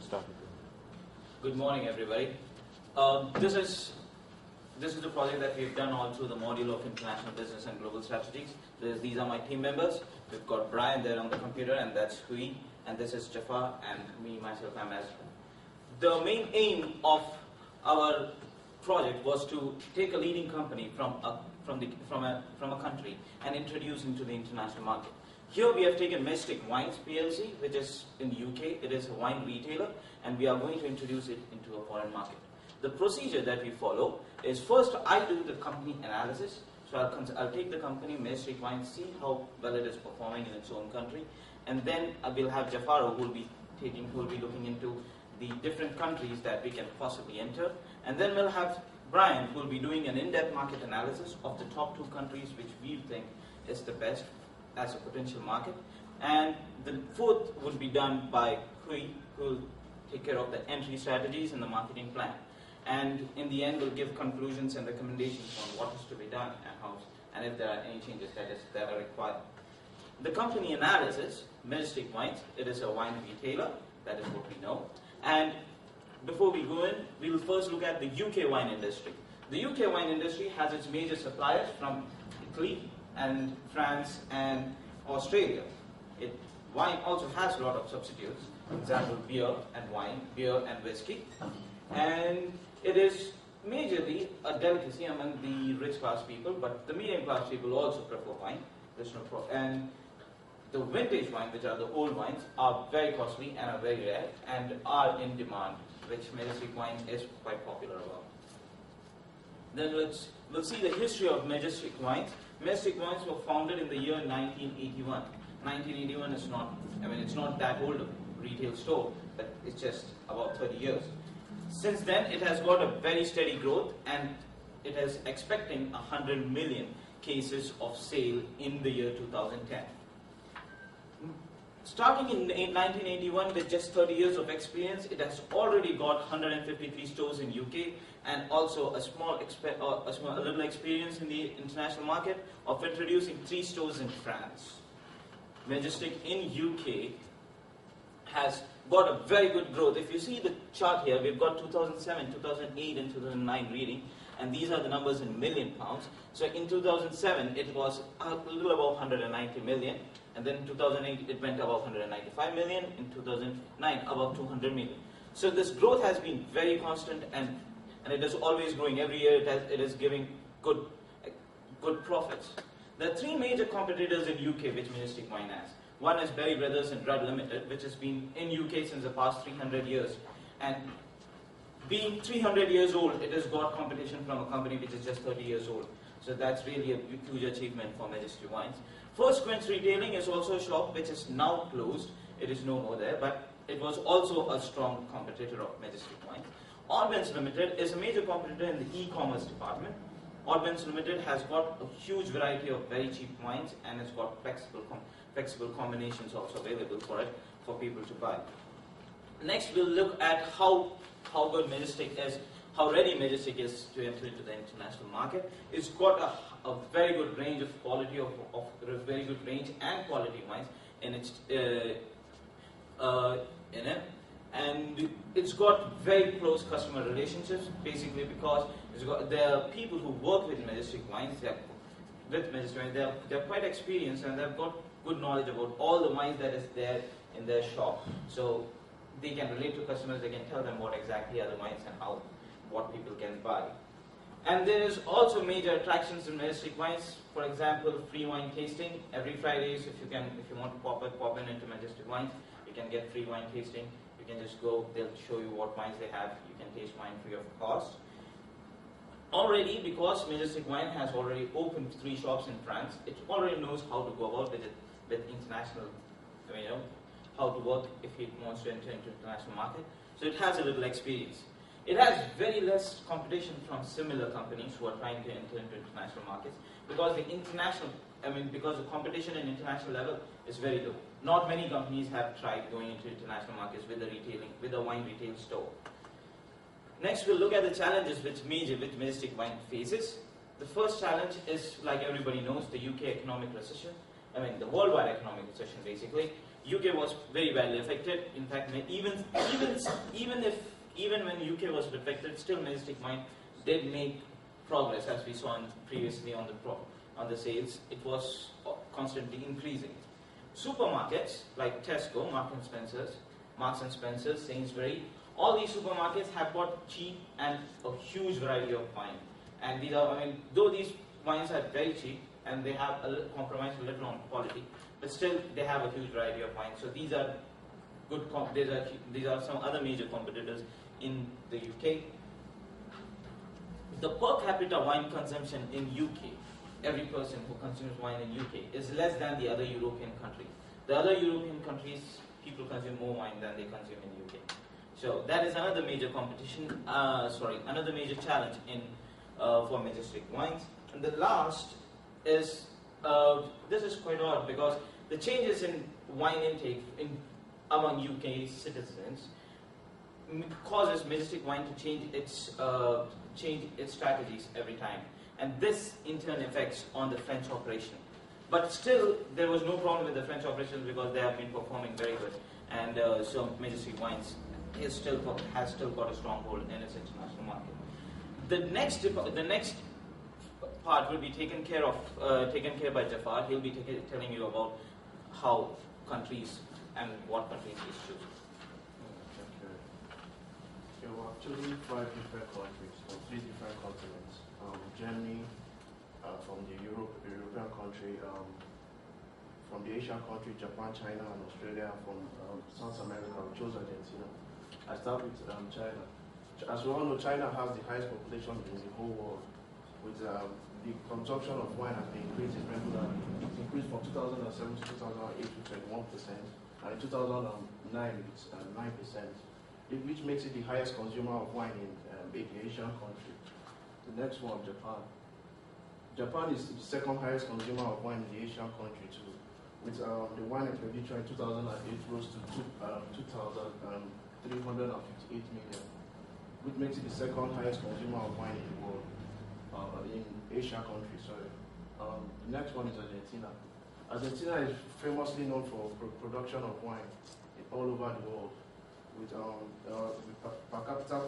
started. Good morning, everybody. This is the project that we've done all through the module of International Business and Global Strategies. These are my team members. We've got Brian there on the computer, and that's Hui, and this is Jafar, and me, myself, I'm Majestic. The main aim of our project was to take a leading company from a country and introduce into the international market. Here we have taken Majestic Wines PLC, which is in the UK. It is a wine retailer, and we are going to introduce it into a foreign market. The procedure that we follow is, first I do the company analysis. So I'll take the company Majestic Wines, see how well it is performing in its own country, and then I will have Jafar who will be looking into the different countries that we can possibly enter, and then we'll have Brian who will be doing an in-depth market analysis of the top 2 countries which we think is the best as a potential market, and the 4th would be done by Hui, who will take care of the entry strategies and the marketing plan. And in the end, we'll give conclusions and recommendations on what is to be done and if there are any changes that are required. The company analysis, Majestic Wines, it is a wine retailer, that is what we know. And before we go in, we will first look at the UK wine industry. The UK wine industry has its major suppliers from Italy and France and Australia. Wine also has a lot of substitutes, for example, beer and wine, beer and whiskey. And it is majorly a delicacy among the rich class people, but the medium class people also prefer wine. And the vintage wine, which are the old wines, are very costly and are very rare and are in demand, which Majestic Wine is quite popular about. Then we'll see the history of Majestic Wines. Majestic Wines were founded in the year 1981. 1981 is it's not that old a retail store, but it's just about 30 years. Since then, it has got a very steady growth, and it is expecting 100 million cases of sale in the year 2010. Starting in 1981, with just 30 years of experience, it has already got 153 stores in UK and also a little experience in the international market of introducing 3 stores in France. Majestic in UK has got a very good growth. If you see the chart here, we've got 2007, 2008 and 2009 reading, and these are the numbers in million pounds. So in 2007, it was a little above 190 million, and then in 2008, it went above 195 million, in 2009, above 200 million. So this growth has been very constant, and it is always growing. Every year, it is giving good profits. There are 3 major competitors in UK which Majestic Wine has. One is Berry Brothers and Rudd Limited, which has been in UK since the past 300 years. And being 300 years old, it has got competition from a company which is just 30 years old. So that's really a huge achievement for Majestic Wines. First Quince Retailing is also a shop which is now closed. It is no more there, but it was also a strong competitor of Majestic Wines. Wines Limited is a major competitor in the e-commerce department. Wines Limited has got a huge variety of very cheap wines, and it's got flexible combinations also available for it for people to buy. Next, we'll look at how good Majestic is, how ready Majestic is to enter into the international market. It's got a very good range of quality of very good range and quality wines in its in it, and it's got very close customer relationships. Basically, because there are people who work with Majestic Wines. They're quite experienced, and they've got good knowledge about all the wines that is there in their shop. So they can relate to customers, they can tell them what exactly are the wines and what people can buy. And there is also major attractions in Majestic Wines. For example, free wine tasting. Every Fridays, if you want to pop in into Majestic Wines, you can get free wine tasting. You can just go, they'll show you what wines they have. You can taste wine free of cost. Already, because Majestic Wine has already opened 3 shops in France, it already knows how to go about with international, how to work if it wants to enter into international market. So it has a little experience. It has very less competition from similar companies who are trying to enter into international markets, because because the competition in international level is very low. Not many companies have tried going into international markets with a wine retail store. Next, we'll look at the challenges which Majestic Wine faces. The first challenge is, like everybody knows, the UK economic recession. The worldwide economic recession basically. UK was very badly affected. In fact, even when UK was affected, still Majestic Wine did make progress, as we saw previously on the sales. It was constantly increasing. Supermarkets like Tesco, Marks and Spencer's, Sainsbury, all these supermarkets have got cheap and a huge variety of wine. And these are, though these wines are very cheap and they have compromised a little on quality, but still they have a huge variety of wines. So these are good. These are some other major competitors in the UK. The per capita wine consumption in UK, every person who consumes wine in UK, is less than the other European countries. The other European countries, people consume more wine than they consume in UK. So that is another major another major challenge for Majestic Wines. And the last is, this is quite odd because the changes in wine intake among UK citizens causes Majestic Wine to change its strategies every time, and this in turn affects on the French operation. But still, there was no problem with the French operations because they have been performing very good, and so Majestic Wines has still got a stronghold in its international market. The next part will be taken care by Jafar. He'll be telling you about how countries and what countries he's choosing. There were actually 5 different countries from 3 different continents. Germany, from the European country, from the Asian country, Japan, China, and Australia, from South America, we chose Argentina. I start with China. As we all know, China has the highest population in the whole world, with the consumption of wine has been increasing regularly. It increased from 2007 to 2008 to 21%, and in 2009 it's 9%. Which makes it the highest consumer of wine in the Asian country. The next one, Japan. Japan is the second highest consumer of wine in the Asian country too, with the wine expenditure in 2008 rose to 2,358 million, which makes it the second highest consumer of wine in the world, in Asian countries. Sorry. The next one is Argentina. Argentina is famously known for production of wine all over the world, with per capita